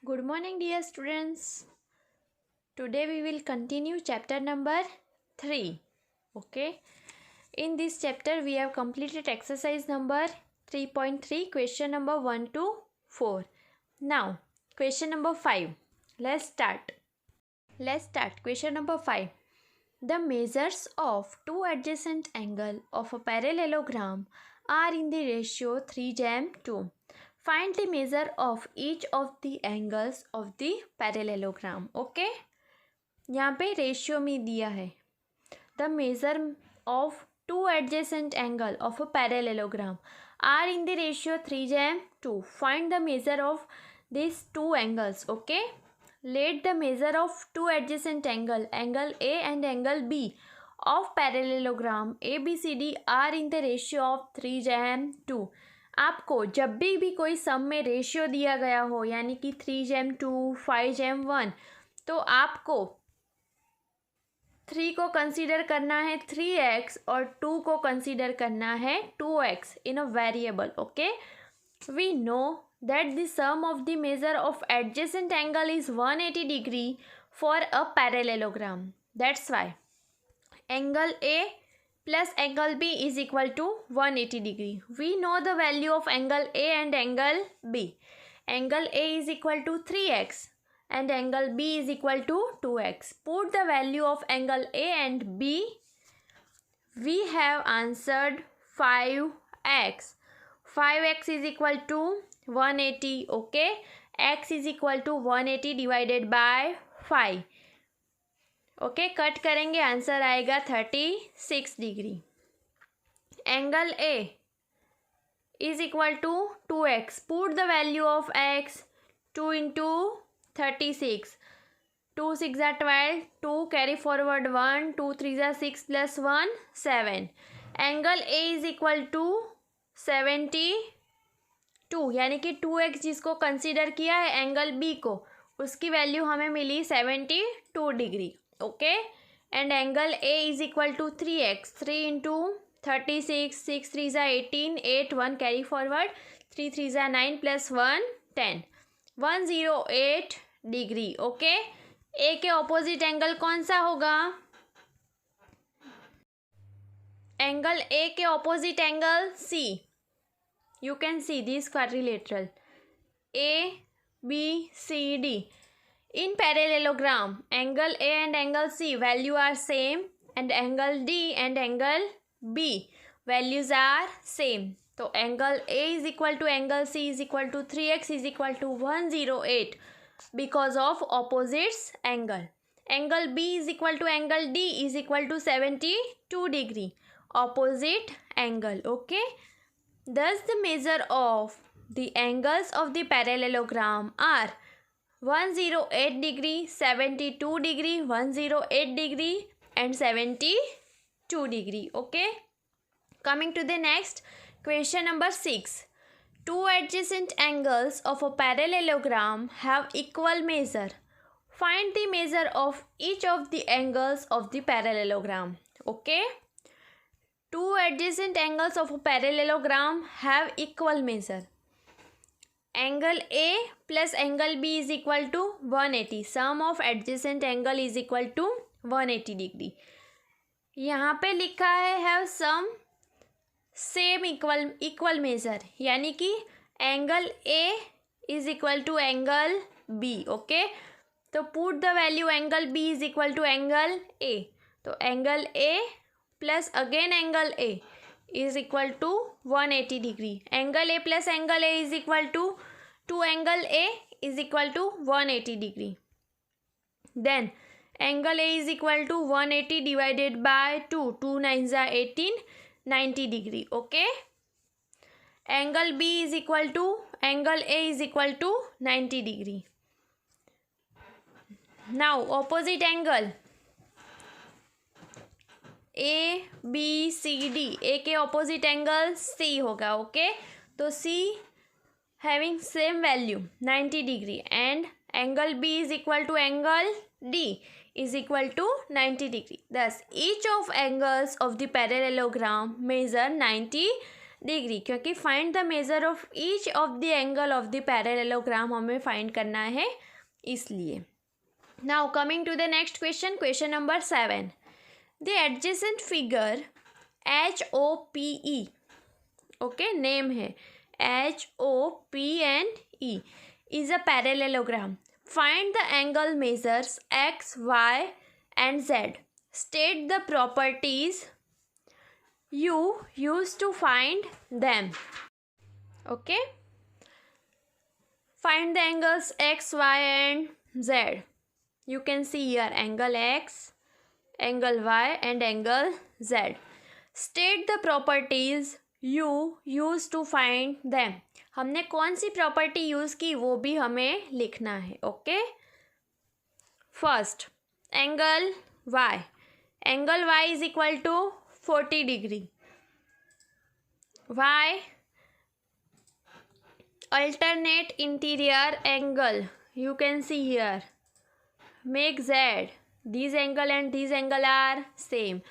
Good morning, dear students. Today we will continue chapter number 3. Okay. In this chapter we have completed exercise number 3.3, question number 1 to 4. Now, question number 5. Let's start. Question number 5. The measures of two adjacent angles of a parallelogram are in the ratio 3:2. Find the measure of each of the angles of the parallelogram. Okay? यहाँ पे ratio में दिया है the measure of two adjacent angle of a parallelogram are in the ratio 3:2. Find the measure of this two angles. Okay, let the measure of two adjacent angle A and angle B of parallelogram ABCD are in the ratio of 3:2. आपको जब भी कोई सम में ratio दिया गया हो, यानी कि 3:2, 5:1, तो आपको 3 को कंसीडर करना है 3x और 2 को कंसीडर करना है 2x in a variable. Okay, we know that the sum of the measure of adjacent angle is 180 degree for a parallelogram. That's why angle A plus angle B is equal to 180 degree. We know the value of angle A and angle B. Angle A is equal to 3x and angle B is equal to 2x. Put the value of angle A and B. We have answered 5x. 5x is equal to 180. Okay. X is equal to 180 divided by 5. Okay, cut करेंगे, answer आएगा 36 degree. Angle A is equal to 2x. Put the value of x. 2 into 36. 2 6 are 12. 2 carry forward 1. 2 3 are 6 plus 1 7. Angle A is equal to 72, यानी कि 2x जिसको consider किया है angle B को, उसकी value हमें मिली 72 degree. Okay, and angle A is equal to 3x. 3 into 36. 6 3 are 18. 8 1 carry forward. 3 3 are 9 plus 1 10. 108 degree. Okay, A के ऑपोजिट एंगल कौन सा होगा? एंगल A के opposite angle C. You can see this quadrilateral ABCD. In parallelogram, angle A and angle C value are same, and angle D and angle B values are same. So angle A is equal to angle C is equal to 3x is equal to 108 because of opposites angle. Angle B is equal to angle D is equal to 72 degree. Opposite angle. Okay. Thus the measure of the angles of the parallelogram are 108 degree, 72 degree, 108 degree and 72 degree. Okay. Coming to the next question number 6. Two adjacent angles of a parallelogram have equal measure. Find the measure of each of the angles of the parallelogram. Okay. Two adjacent angles of a parallelogram have equal measure. Angle A plus angle B is equal to 180. Sum of adjacent angle is equal to 180 degree. यहाँ पे लिखा है have some same equal measure, यानी कि angle A is equal to angle B. Okay, तो put the value angle B is equal to angle A. तो angle A plus again angle A is equal to 180 degree. Angle A plus angle A is equal to angle A is equal to 180 degree. Then angle A is equal to 180 divided by 2. 2 9s are 18, 90 degree. Okay. Angle B is equal to angle A is equal to 90 degree. Now opposite angle ABCD. A के opposite angle C होगा. Okay, तो C having same value 90 degree and angle B is equal to angle D is equal to 90 degree. Thus each of angles of the parallelogram measure 90 degree, क्योंकि find the measure of each of the angle of the parallelogram हमें find करना है इसलिए. Now coming to the next question, question number 7. The adjacent figure HOPE, okay, name है HOPE, is a parallelogram. Find the angle measures X, Y and Z. State the properties you use to find them. Okay. Find the angles X, Y and Z. You can see here angle X, angle Y and angle Z. State the properties you use to find them. हमने कौन सी property use की वो भी हमें लिखना है. Okay. First angle y. Angle y is equal to 40 degree. y alternate interior angle, you can see here, make z, these angle and these angle are same.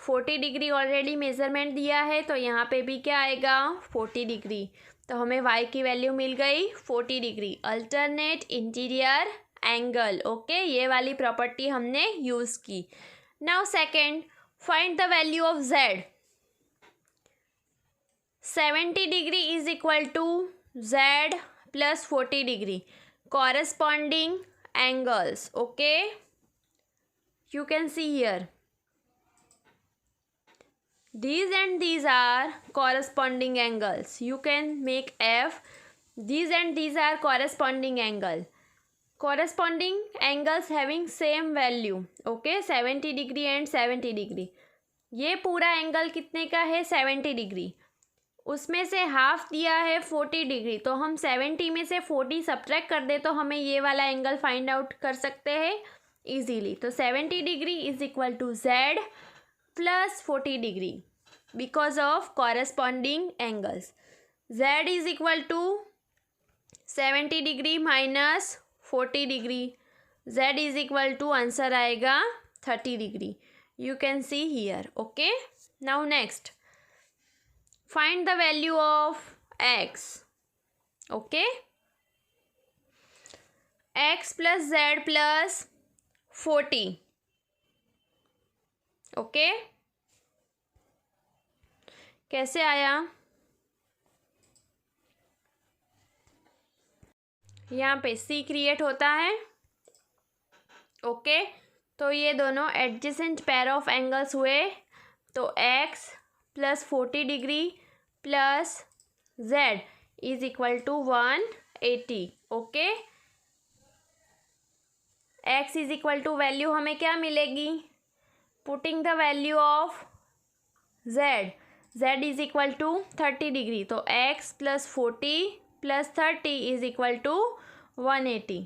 40 degree already measurement दिया है तो यहाँ पे भी क्या आएगा 40 डिग्री. तो हमें y की वैल्यू मिल गई 40 degree. Alternate interior angle, okay, ये वाली प्रॉपर्टी हमने यूज़ की. Now second, find the value of z. 70 degree is equal to z plus 40 degree, corresponding angles. Okay, you can see here these and these are corresponding angles. You can make F. These and these are corresponding angle. Corresponding angles having same value. Okay, 70 degree and 70 degree. ये पूरा angle कितने का है 70 degree. उसमें से half दिया है 40 degree. तो हम 70 में से 40 सब्ट्रैक्ट कर दे तो हमें ये वाला एंगल फाइंड आउट कर सकते हैं इजीली. तो 70 degree is equal to Z plus 40 degree because of corresponding angles. Z is equal to 70 degree minus 40 degree. Z is equal to answer आएगा 30 degree. You can see here. Okay. Now next, find the value of X. Okay. X plus Z plus 40. Okay, कैसे आया? यहाँ पे C create होता है. Okay, तो ये दोनों एडजेसेंट पेयर ऑफ एंगल्स हुए. तो X plus 40 degree plus Z is equal to 180. Okay, X is equal to value हमें क्या मिलेगी? Putting the value of Z is equal to 30 degree. तो X plus 40 plus 30 is equal to 180.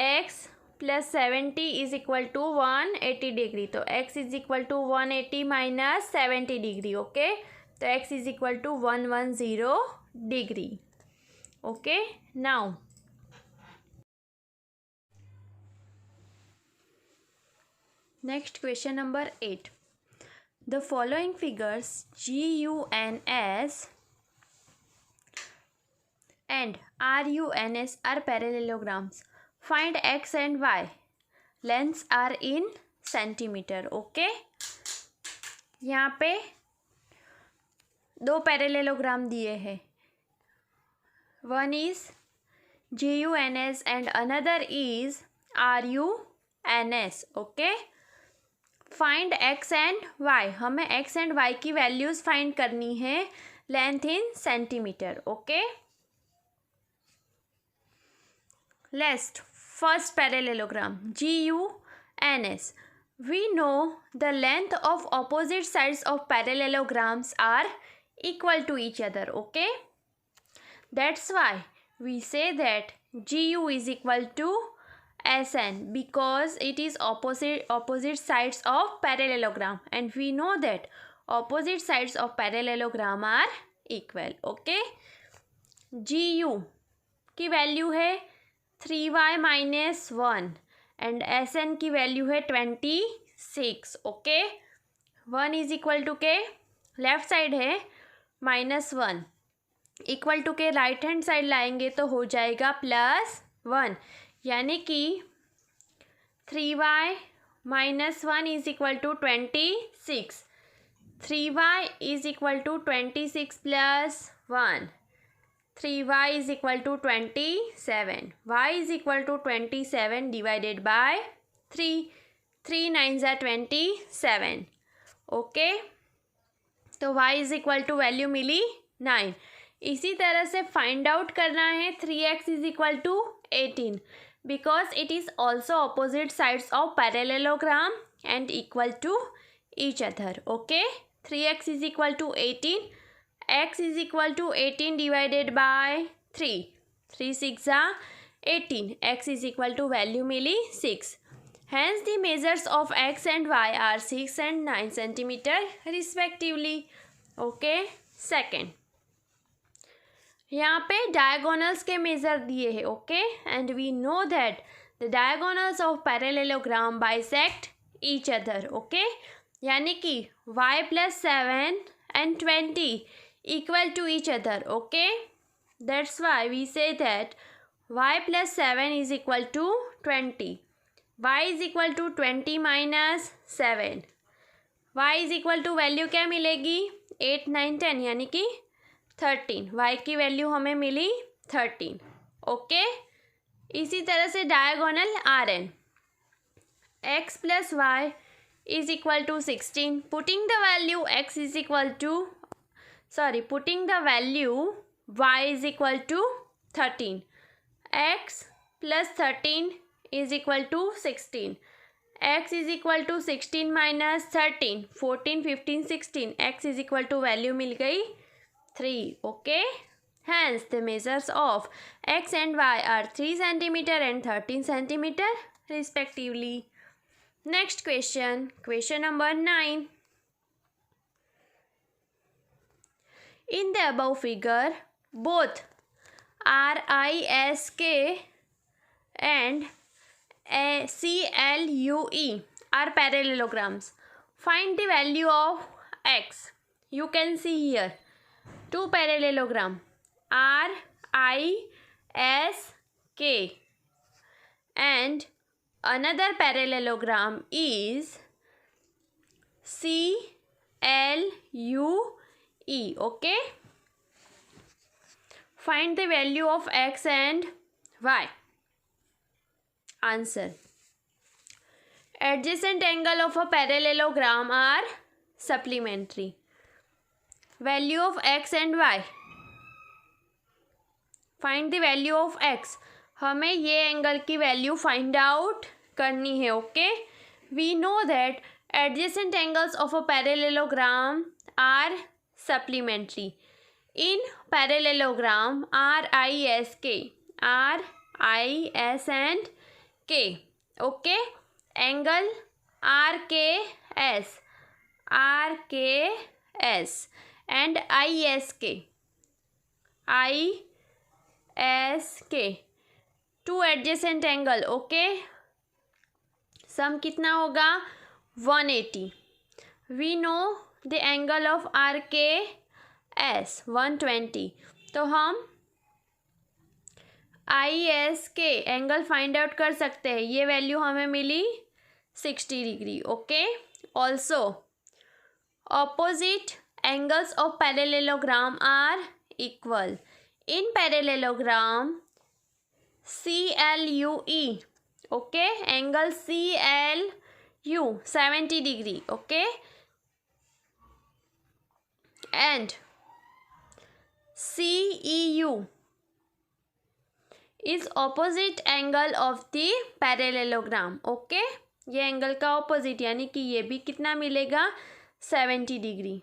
X plus 70 is equal to 180 degree. तो X is equal to 180 minus 70 degree. Okay. तो X is equal to 110 degree. Okay. Now next question number 8. The following figures GUNS and RUNS are parallelograms. Find X and Y. Lengths are in centimeter. Okay. यहाँ पे दो parallelogram दिए हैं. One is GUNS and another is RUNS. Okay. Find x and y. हमें x and y की values find करनी है. Length in centimeter. Okay, let's first parallelogram GUNS. We know the length of opposite sides of parallelograms are equal to each other. Okay, that's why we say that GU is equal to SN because it is opposite sides of parallelogram and we know that opposite sides of parallelogram are equal. Okay. GU की value है 3y minus 1 and SN की value है 26. Okay, 1 is equal to के left side है -1 equal to के right hand side लाएंगे तो हो जाएगा +1, यानी कि 3y - 1 is equal to 26. 3y is equal to 26 + 1. 3y is equal to 27. Y is equal to 27 divided by 3. 3 9s are 27. Okay, तो y is equal to value मिली 9. इसी तरह से फाइंड आउट करना है 3x is equal to 18 because it is also opposite sides of parallelogram and equal to each other. Okay, 3x is equal to 18. x is equal to 18 divided by 3. 3 6 are 18. x is equal to value milli 6. Hence the measures of x and y are 6 and 9 centimeter respectively. Okay, second, यहाँ पे diagonals के major दिए हैं. Okay, and we know that the diagonals of parallelogram bisect each other. Okay, यानी कि y + 7 and 20 equal to each other. Okay, that's why we say that y + 7 is equal to 20. y is equal to 20 minus 7. y is equal to value क्या मिलेगी 8 9 10 यानी कि 13. y की value हमें मिली 13. Okay, इसी तरह से diagonal Rn x + y is equal to 16. Putting the value x is equal to putting the value y is equal to 13. x plus 13 is equal to 16. x is equal to 16 minus 13. 14 15 16. x is equal to value मिल गई 3. Okay, hence the measures of x and y are 3 centimeter and 13 centimeter respectively. Next question, question number 9. In the above figure, both RISK and CLUE are parallelograms. Find the value of x. You can see here two parallelogram RISK and another parallelogram is CLUE. Okay, find the value of x and y. Answer: adjacent angle of a parallelogram are supplementary. Value of x and y. Find the value of x. हमें ये angle की value find out करनी है. Okay, we know that adjacent angles of a parallelogram are supplementary. In parallelogram RISK and K. Okay, angle RKS and ISK. Two adjacent angle. Okay, सम कितना होगा 180. We know the angle of RKS 120. तो हम ISK angle find out कर सकते हैं. ये value हमें मिली 60 degree. Okay, also opposite angles of parallelogram are equal. In parallelogram CLUE. Okay, angle CLU 70 degree. Okay, and CEU is opposite angle of the parallelogram. Okay, ये angle का opposite यानी कि ये भी कितना मिलेगा 70 डिग्री.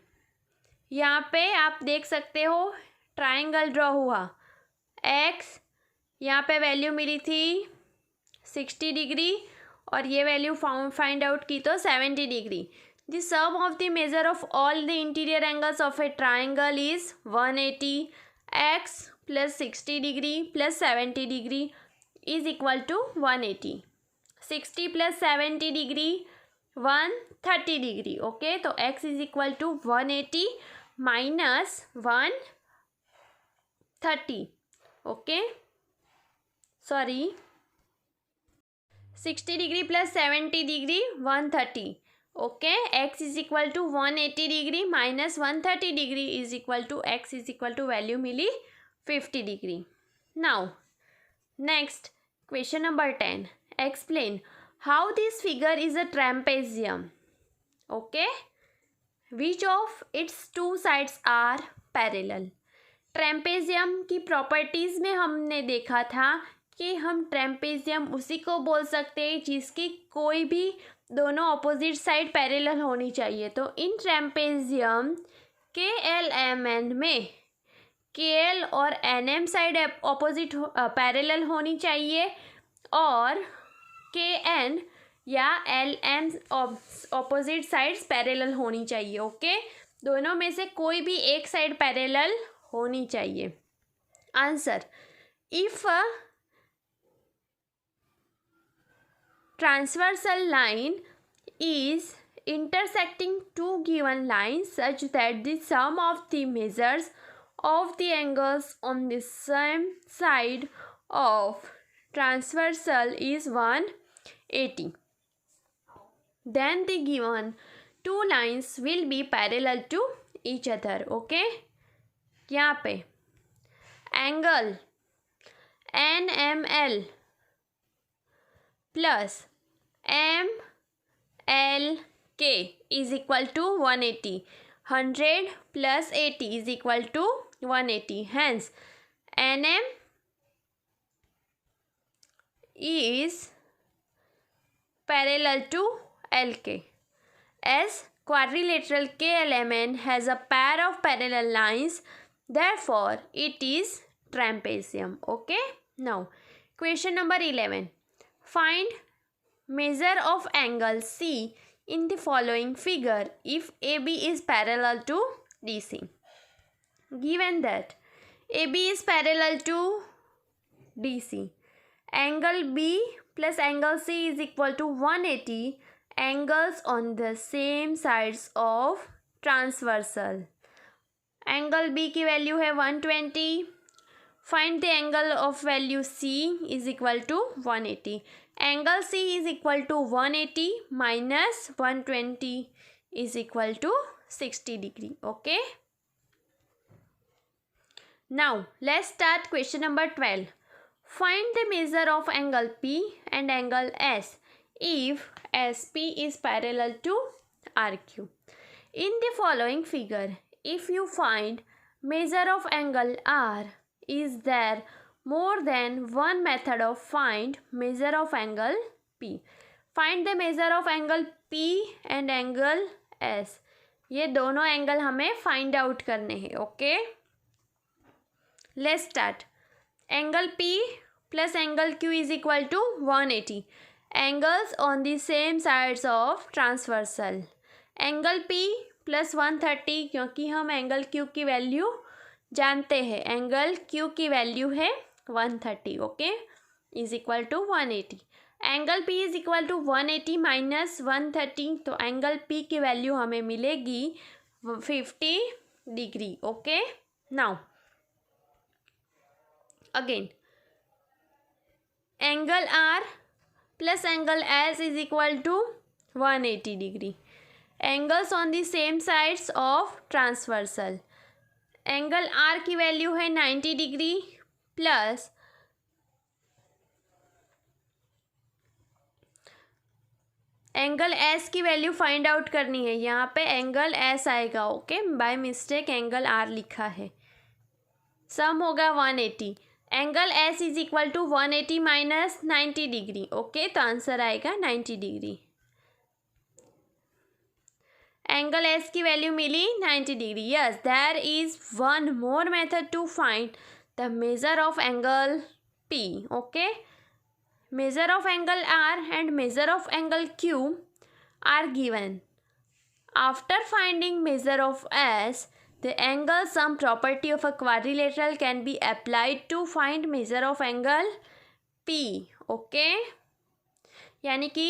यहाँ पे आप देख सकते हो ट्राइंगल ड्रॉ हुआ. x यहाँ पे वैल्यू मिली थी 60 डिग्री और ये वैल्यू फाइंड आउट की तो 70 degree. The sum of the measure of all the interior angles of a triangle is 180. X plus 60 degree plus 70 degree is equal to 180. 60 plus 70 degree 130 degree. Okay, तो x is equal to 180 -130. Okay, sorry, 60 degree plus 70 degree 130. Okay, x is equal to 180 degree minus 130 degree is equal to x is equal to value मिली 50 degree. Now next question number 10. Explain how this figure is a trapezium. Okay, which of its two sides are parallel. Trapezium की properties में हमने देखा था कि हम ट्रेम्पेजियम उसी को बोल सकते हैं जिसकी कोई भी दोनों अपोजिट साइड पैरेलल होनी चाहिए. तो इन ट्रेम्पेजियम के एल एम एन में के एल और N M side opposite parallel होनी चाहिए और के एन या L M opposite sides parallel होनी चाहिए. ओके, दोनों में से कोई भी एक साइड पैरेलल होनी चाहिए. Answer, if transversal line is intersecting two given lines such that the sum of the measures of the angles on the same side of transversal is 180, then the given two lines will be parallel to each other. Okay, यहाँ पे angle NML plus MLK is equal to 180. 100 plus 80 is equal to 180. Hence NM is parallel to LK. As quadrilateral KLMN has a pair of parallel lines, therefore it is trapezium. Okay, now question number 11. Find measure of angle C in the following figure if AB is parallel to DC. Given that AB is parallel to DC, angle B plus angle C is equal to 180 angles on the same sides of transversal. Angle B की value है 120. Find the angle of value C is equal to 180. Angle C is equal to 180 minus 120 is equal to 60 degree. Okay. Now let's start question number 12. Find the measure of angle P and angle S if SP is parallel to RQ. In the following figure, if you find measure of angle R, is there more than one method of find measure of angle P? Find the measure of angle P and angle S. ये दोनों angle हमें find out करने हैं. Okay, let's start. Angle P plus angle Q is equal to 180. Angles on the same sides of transversal. Angle P plus 130 क्योंकि हम angle Q की value जानते हैं. एंगल Q की वैल्यू है 130. Okay, is equal to 180. Angle P is equal to 180 minus 130. तो angle P की value हमें मिलेगी 50 degree. Okay, now again angle R plus angle S is equal to 180 degree. Angles on the same sides of transversal. Angle R की value है 90 degree plus angle S की value find out करनी है. यहाँ पे angle S आएगा. Okay, by mistake angle R लिखा है. सम होगा 180. Angle S is equal to 180 minus 90 degree. Okay, तो आंसर आएगा 90 डिग्री. एंगल S की वैल्यू मिली 90 degree. Yes, there is one more method to find the measure of angle P. Okay, measure of angle R and measure of angle Q are given. After finding measure of S, the angle sum property of a quadrilateral can be applied to find measure of angle P. Okay, यानी कि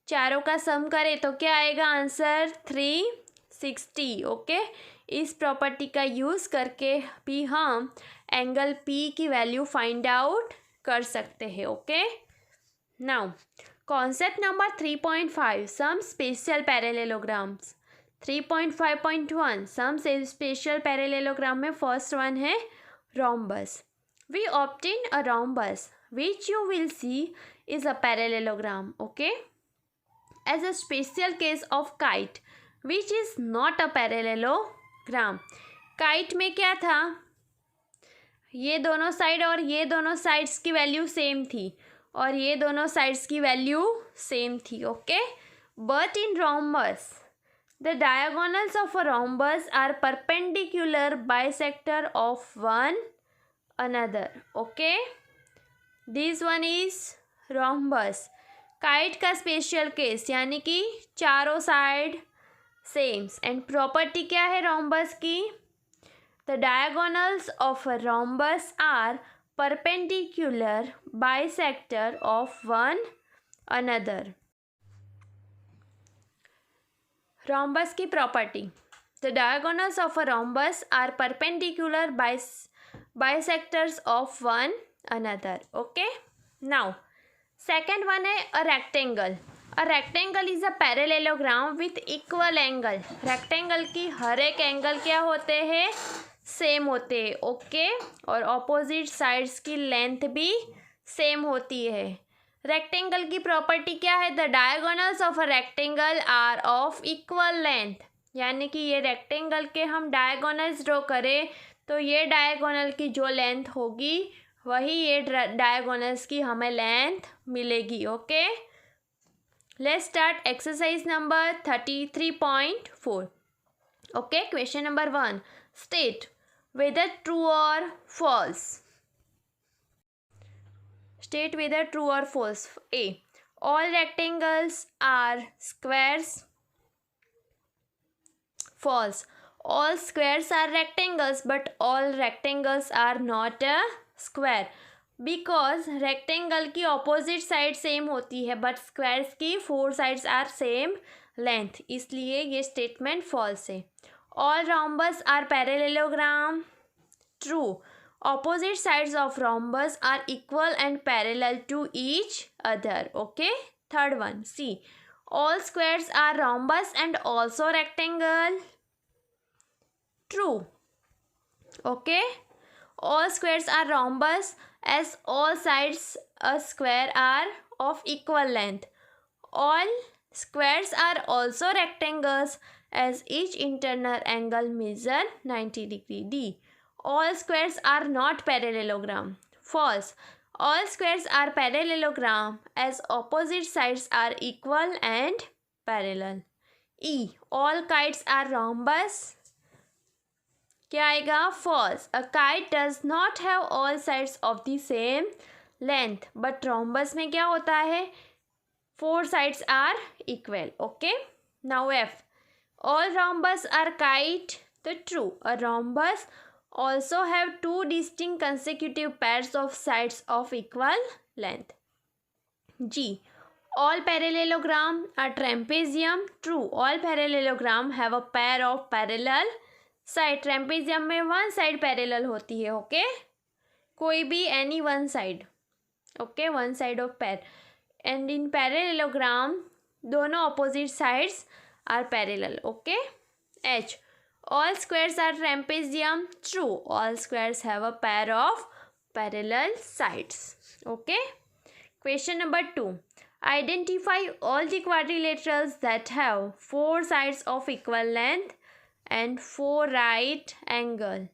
चारों का sum करें तो क्या आएगा answer 360. Okay, इस property का यूज़ करके भी हम एंगल पी की वैल्यू फाइंड आउट कर सकते हैं. Okay, now concept number 3.5 some special parallelograms. 3.5.1 some special parallelogram में फर्स्ट वन है rhombus. We obtain a rhombus which you will see is a parallelogram. Okay, as a special case of kite which is not a parallelogram. kite में क्या था, ये दोनों side और ये दोनों साइड्स की वैल्यू सेम थी और ये दोनों साइड्स की वैल्यू सेम थी. Okay, but in rhombus the diagonals of a rhombus are perpendicular bisector of one another. Okay, this one is rhombus. Kite का स्पेशल केस यानी कि चारों साइड सेम्स. एंड प्रॉपर्टी क्या है rhombus की? The diagonals of a rhombus are perpendicular bisector of one another. rhombus की property, the diagonals of a rhombus are perpendicular bisectors of one another. Okay, now second one है a rectangle. A rectangle is a parallelogram with equal angle. rectangle की हर एक angle क्या होते हैं? Same होते हैं. Okay, और ऑपोजिट साइड्स की लेंथ भी सेम होती है. रेक्टेंगल की प्रॉपर्टी क्या है? The diagonals of a rectangle are of equal length. यानी कि ये रेक्टेंगल के हम डायगोनल्स ड्रॉ करें तो ये डायगोनल की जो लेंथ होगी वही ये डायगोनल्स की हमें लेंथ मिलेगी. Okay, let's start exercise number 33.4. Okay, question number 1, state whether true और false. State whether true or false. A. All rectangles are squares. False. All squares are rectangles but all rectangles are not a square. Because rectangle की opposite side same होती है but squares की 4 sides are same length. इसलिए ये statement false है. All rhombus are parallelogram. True. Opposite sides of rhombus are equal and parallel to each other. Okay, third one, C. All squares are rhombus and also rectangle. True. Okay, all squares are rhombus as all sides a square are of equal length. All squares are also rectangles as each internal angle measure 90 degree. D. All squares are not parallelogram. False. All squares are parallelogram as opposite sides are equal and parallel. E. All kites are rhombus. क्या आएगा? False. A kite does not have all sides of the same length. But rhombus में क्या होता है? 4 sides are equal. Okay. Now F. All rhombus are kite. The true. A rhombus also have 2 distinct consecutive pairs of sides of equal length. G. All parallelogram are trapezium. True. All parallelogram have a pair of parallel side. trapezium में one side parallel होती है. Okay, कोई भी any one side. Okay, one side of pair. And in parallelogram दोनों opposite sides are parallel. Okay. H. All squares are trapezium. True. All squares have a pair of parallel sides. Okay. Question number 2. Identify all the quadrilaterals that have 4 sides of equal length and 4 right angle.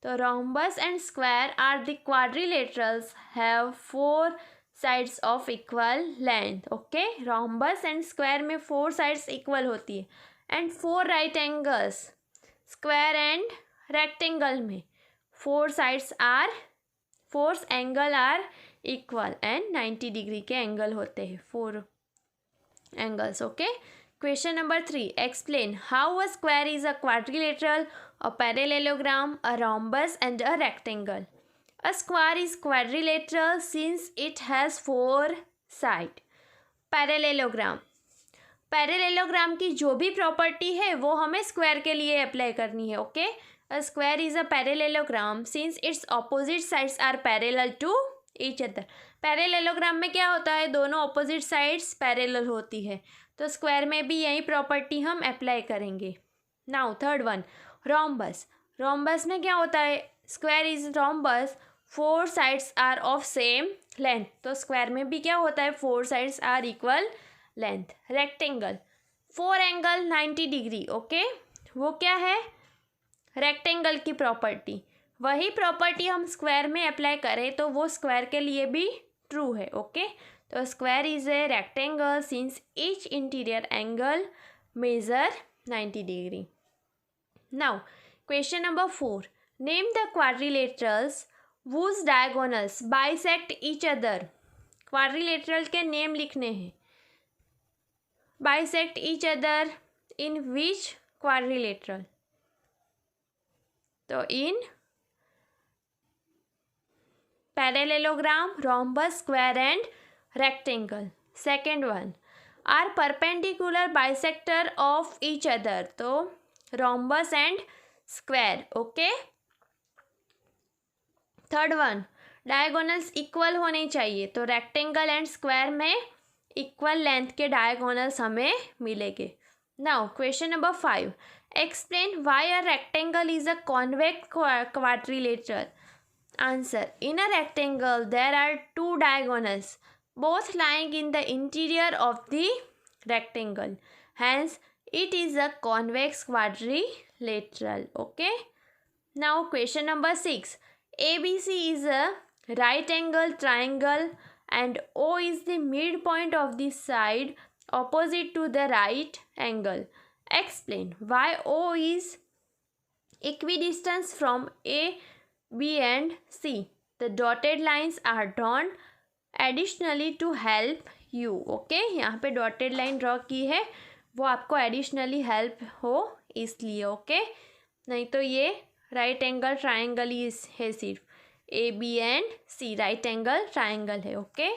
So rhombus and square are the quadrilaterals have 4 sides of equal length. Okay. Rhombus and square में 4 sides equal होती है and 4 right angles. Square and rectangle में 4 sides are 4 angle are equal and 90 degree के angle होते हैं 4 angles. Okay, question number 3, explain how a square is a quadrilateral, a parallelogram, a rhombus and a rectangle. A square is quadrilateral since it has 4 side. Parallelogram. Parallelogram की जो भी property है वो हमें square के लिए अप्लाई करनी है. Okay, a square is a parallelogram since it's opposite sides are parallel to each other. Parallelogram में क्या होता है, दोनों ऑपोजिट साइड्स पैरेलल होती है, तो स्क्वायर में भी यही प्रॉपर्टी हम अप्लाई करेंगे. Now third one, rhombus. Rhombus में क्या होता है, square is rhombus, 4 sides are of same length. तो स्क्वायर में भी क्या होता है, 4 sides are equal length. Rectangle, 4 angle 90 degree. Okay, वो क्या है, रेक्टेंगल की प्रॉपर्टी. वही प्रॉपर्टी हम स्क्वायर में अप्लाई करें तो वो स्क्वायर के लिए भी ट्रू है. ओके, तो square is a rectangle since each interior angle measure 90 degree. Now question number 4, name the quadrilaterals whose diagonals bisect each other. Quadrilateral के नेम लिखने हैं. bisect each other in which quadrilateral? तो in parallelogram, rhombus, square and rectangle. Second one, are perpendicular bisector of each other. तो rhombus and square. Okay. Third one, diagonals equal होने चाहिए, तो rectangle and square में equal length के diagonals हमें मिलेंगे. Now question number 5, explain why a rectangle is a convex quadrilateral. Answer, in a rectangle there are 2 diagonals both lying in the interior of the rectangle, hence it is a convex quadrilateral. Okay, now question number 6, ABC is a right angle triangle and O is the midpoint of the side opposite to the right angle. Explain why O is equidistant from A, B and C. The dotted lines are drawn additionally to help you. Okay, यहाँ पे dotted line draw की है, वो आपको additionally help हो इसलिए. Okay, नहीं तो ये राइट एंगल ट्राइंगल ही है, सिर्फ A B and C right angle triangle है. Okay,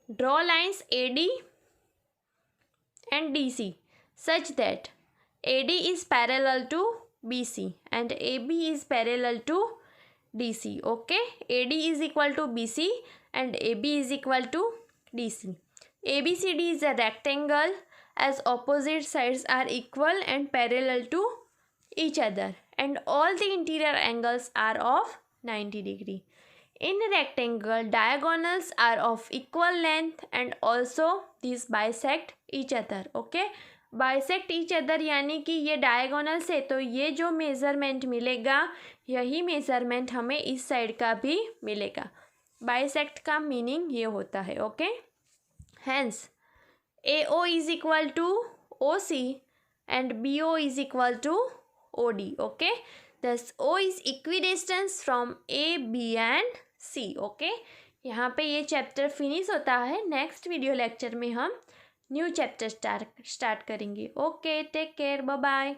draw lines A D and D C such that A D is parallel to B C and A B is parallel to D C. Okay, A D is equal to B C and A B is equal to D C. A B C D is a rectangle as opposite sides are equal and parallel to each other and all the interior angles are of 90 degree. In a rectangle, diagonals are of equal length and also these bisect each other. Okay, bisect each other यानी कि ये diagonals है, तो ये जो measurement मिलेगा यही measurement हमें इस side का भी मिलेगा. bisect का meaning ये होता है. okay, hence AO is equal to OC and BO is equal to OD. Okay, thus O is equidistant from A, B and C. Okay, यहाँ पे ये चैप्टर फिनिश होता है. नेक्स्ट वीडियो लेक्चर में हम न्यू चैप्टर स्टार्ट करेंगे. Okay, take care, bye bye.